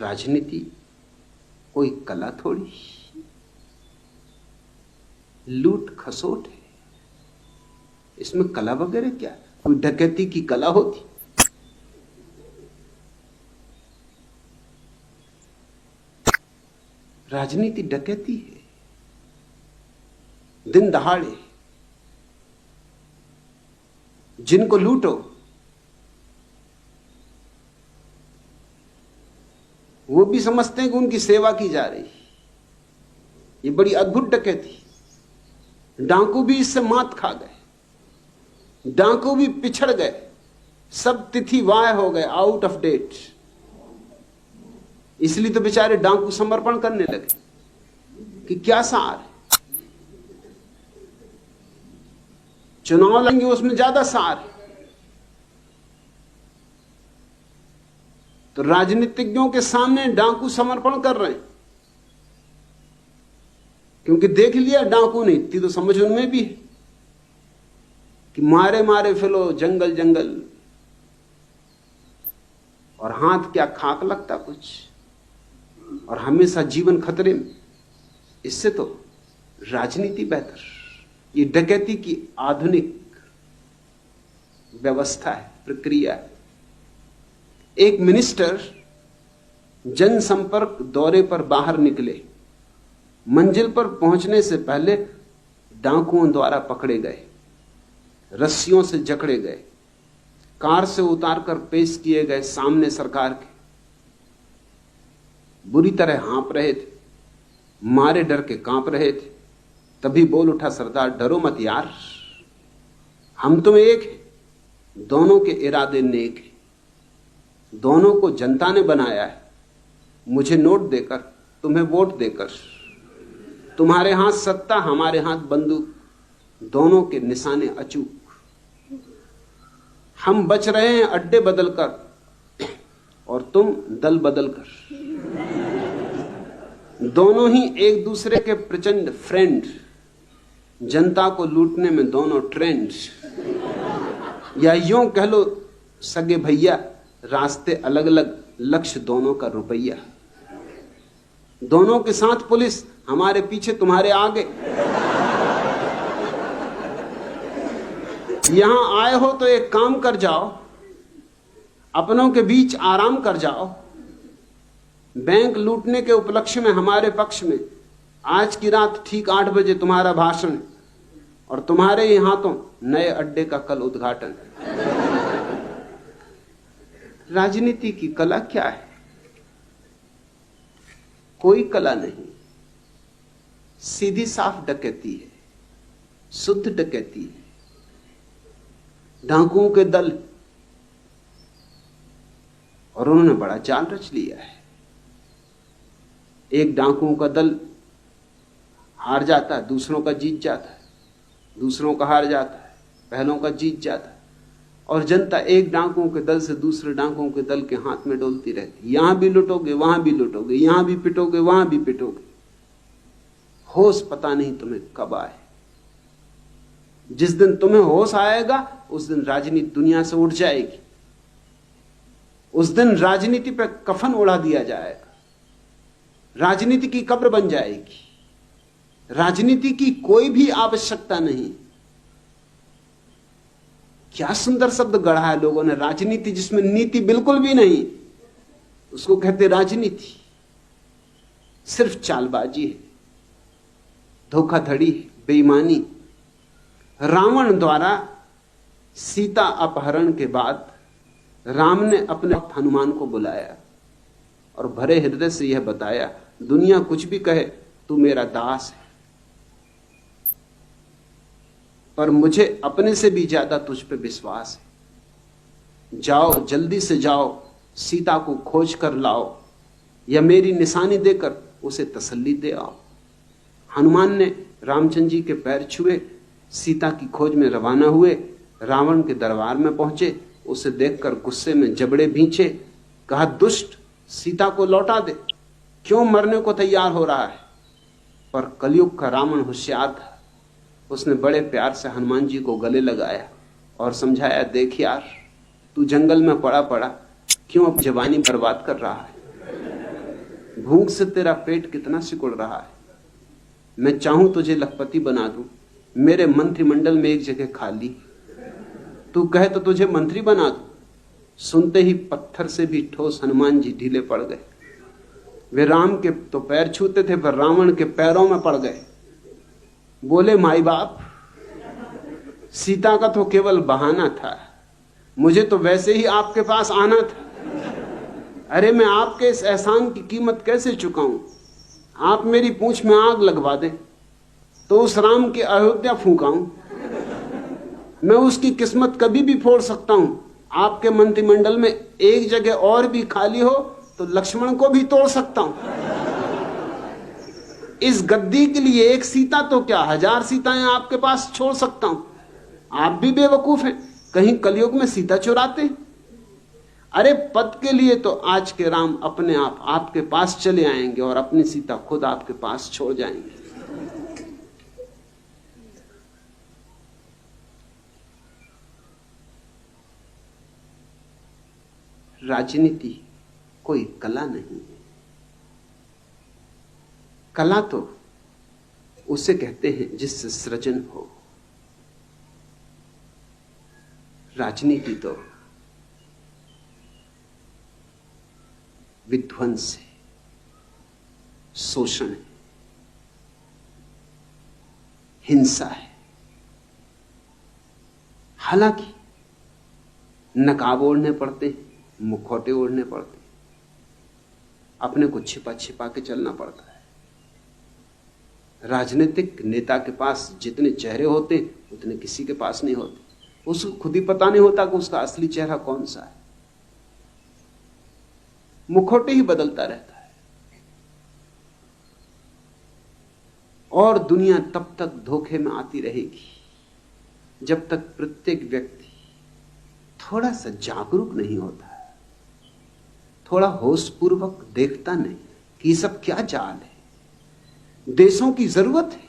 राजनीति कोई कला थोड़ी, लूट खसोट है, इसमें कला वगैरह क्या? कोई डकैती की कला होती? राजनीति डकैती है, दिन दहाड़े जिनको लूटो वो भी समझते हैं कि उनकी सेवा की जा रही। ये बड़ी अद्भुत डकैती। डाकू भी इससे मात खा गए, डाकू भी पिछड़ गए, सब तिथि वाय हो गए, आउट ऑफ डेट। इसलिए तो बेचारे डाकू समर्पण करने लगे कि क्या सार है, चुनाव लड़ेंगे उसमें ज्यादा सार है। तो राजनीतिज्ञों के सामने डाकू समर्पण कर रहे हैं, क्योंकि देख लिया डाकू ने, इतनी तो समझ उनमें भी है कि मारे मारे फिरो जंगल जंगल, और हाथ क्या खाक लगता कुछ, और हमेशा जीवन खतरे में। इससे तो राजनीति बेहतर। ये डकैती की आधुनिक व्यवस्था है, प्रक्रिया है। एक मिनिस्टर जनसंपर्क दौरे पर बाहर निकले, मंजिल पर पहुंचने से पहले डाकुओं द्वारा पकड़े गए, रस्सियों से जकड़े गए, कार से उतारकर पेश किए गए सामने सरकार के। बुरी तरह हाँप रहे थे, मारे डर के कांप रहे थे। तभी बोल उठा सरदार, डरो मत यार, हम तुम एक हैं, दोनों के इरादे नेक हैं, दोनों को जनता ने बनाया है, मुझे नोट देकर, तुम्हें वोट देकर। तुम्हारे हाथ सत्ता, हमारे हाथ बंदूक, दोनों के निशाने अचूक। हम बच रहे हैं अड्डे बदलकर और तुम दल बदलकर। दोनों ही एक दूसरे के प्रचंड फ्रेंड, जनता को लूटने में दोनों ट्रेंड, या यूं कह लो सगे भैया, रास्ते अलग अलग, लक्ष्य दोनों का रुपया। दोनों के साथ पुलिस, हमारे पीछे तुम्हारे आगे। यहां आए हो तो एक काम कर जाओ, अपनों के बीच आराम कर जाओ। बैंक लूटने के उपलक्ष्य में हमारे पक्ष में आज की रात ठीक 8 बजे तुम्हारा भाषण, और तुम्हारे ही हाथों नए अड्डे का कल उद्घाटन। राजनीति की कला क्या है? कोई कला नहीं, सीधी साफ डकैती है, शुद्ध डकैती है। डाकुओं के दल, और उन्होंने बड़ा जाल रच लिया है। एक डाकुओं का दल हार जाता है, दूसरों का जीत जाता है, दूसरों का हार जाता है, पहलों का जीत जाता है, और जनता एक डाकुओं के दल से दूसरे डाकुओं के दल के हाथ में डोलती रहती। यहां भी लुटोगे, वहां भी लुटोगे, यहां भी पिटोगे, वहां भी पिटोगे। होश पता नहीं तुम्हें कब आए। जिस दिन तुम्हें होश आएगा उस दिन राजनीति दुनिया से उठ जाएगी, उस दिन राजनीति पर कफन उड़ा दिया जाएगा, राजनीति की कब्र बन जाएगी। राजनीति की कोई भी आवश्यकता नहीं। क्या सुंदर शब्द गढ़ा है लोगों ने, राजनीति, जिसमें नीति बिल्कुल भी नहीं, उसको कहते राजनीति। सिर्फ चालबाजी है, धोखाधड़ी, बेईमानी। रावण द्वारा सीता अपहरण के बाद राम ने अपने हनुमान को बुलाया और भरे हृदय से यह बताया, दुनिया कुछ भी कहे तू मेरा दास है, पर मुझे अपने से भी ज्यादा तुझ पे विश्वास है। जाओ, जल्दी से जाओ, सीता को खोज कर लाओ, या मेरी निशानी देकर उसे तसल्ली दे आओ। हनुमान ने रामचंद्र जी के पैर छुए, सीता की खोज में रवाना हुए, रावण के दरबार में पहुंचे। उसे देखकर गुस्से में जबड़े भींचे, कहा, दुष्ट, सीता को लौटा दे, क्यों मरने को तैयार हो रहा है? पर कलयुग का रावण होशियार था, उसने बड़े प्यार से हनुमान जी को गले लगाया और समझाया, देख यार, तू जंगल में पड़ा पड़ा क्यों अब जवानी बर्बाद कर रहा है? भूख से तेरा पेट कितना सिकुड़ रहा है। मैं चाहूं तुझे लखपति बना दूं, मेरे मंत्रिमंडल में एक जगह खाली, तू कहे तो तुझे मंत्री बना दूं। सुनते ही पत्थर से भी ठोस हनुमान जी ढीले पड़ गए। वे राम के तो पैर छूते थे पर रावण के पैरों में पड़ गए। बोले, माई बाप, सीता का तो केवल बहाना था, मुझे तो वैसे ही आपके पास आना था। अरे मैं आपके इस एहसान की कीमत कैसे चुकाऊं? आप मेरी पूंछ में आग लगवा दें तो उस राम की अयोध्या फूंकाऊं। मैं उसकी किस्मत कभी भी फोड़ सकता हूं। आपके मंत्रिमंडल में एक जगह और भी खाली हो तो लक्ष्मण को भी तोड़ सकता हूं। इस गद्दी के लिए एक सीता तो क्या, 1000 सीताएं आपके पास छोड़ सकता हूं। आप भी बेवकूफ हैं, कहीं कलयुग में सीता चुराते। अरे पद के लिए तो आज के राम अपने आप आपके पास चले आएंगे और अपनी सीता खुद आपके पास छोड़ जाएंगे। राजनीति कोई कला नहीं है। कला तो उसे कहते हैं जिससे सृजन हो। राजनीति तो विध्वंस है, शोषण है, हिंसा है। हालांकि नकाब ओढ़ने पड़ते हैं, मुखौटे ओढ़ने पड़ते हैं, अपने को छिपा छिपा के चलना पड़ता है। राजनीतिक नेता के पास जितने चेहरे होते उतने किसी के पास नहीं होते। उसको खुद ही पता नहीं होता कि उसका असली चेहरा कौन सा है। मुखौटे ही बदलता रहता है और दुनिया तब तक धोखे में आती रहेगी जब तक प्रत्येक व्यक्ति थोड़ा सा जागरूक नहीं होता, थोड़ा होशपूर्वक देखता नहीं कि ये सब क्या जाल है। देशों की जरूरत है,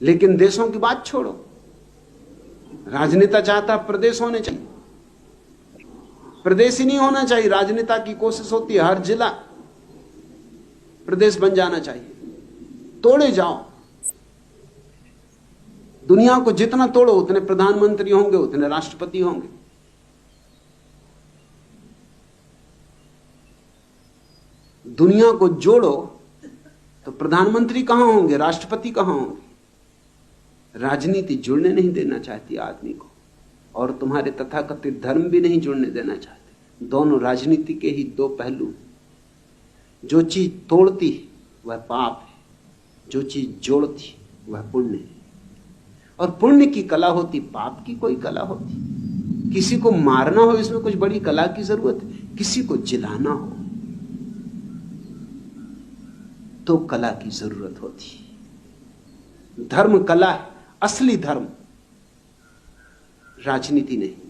लेकिन देशों की बात छोड़ो, राजनेता चाहता प्रदेश होने चाहिए, प्रदेश ही नहीं होना चाहिए। राजनेता की कोशिश होती है हर जिला प्रदेश बन जाना चाहिए। तोड़े जाओ, दुनिया को जितना तोड़ो उतने प्रधानमंत्री होंगे, उतने राष्ट्रपति होंगे। दुनिया को जोड़ो तो प्रधानमंत्री कहां होंगे, राष्ट्रपति कहां होंगे। राजनीति जुड़ने नहीं देना चाहती आदमी को, और तुम्हारे तथाकथित धर्म भी नहीं जुड़ने देना चाहते। दोनों राजनीति के ही दो पहलू। जो चीज तोड़ती वह पाप है, जो चीज जोड़ती वह पुण्य है। और पुण्य की कला होती, पाप की कोई कला होती। किसी को मारना हो इसमें कुछ बड़ी कला की जरूरत है, किसी को जिलाना हो तो कला की जरूरत होती। धर्म कला है, असली धर्म राजनीति नहीं।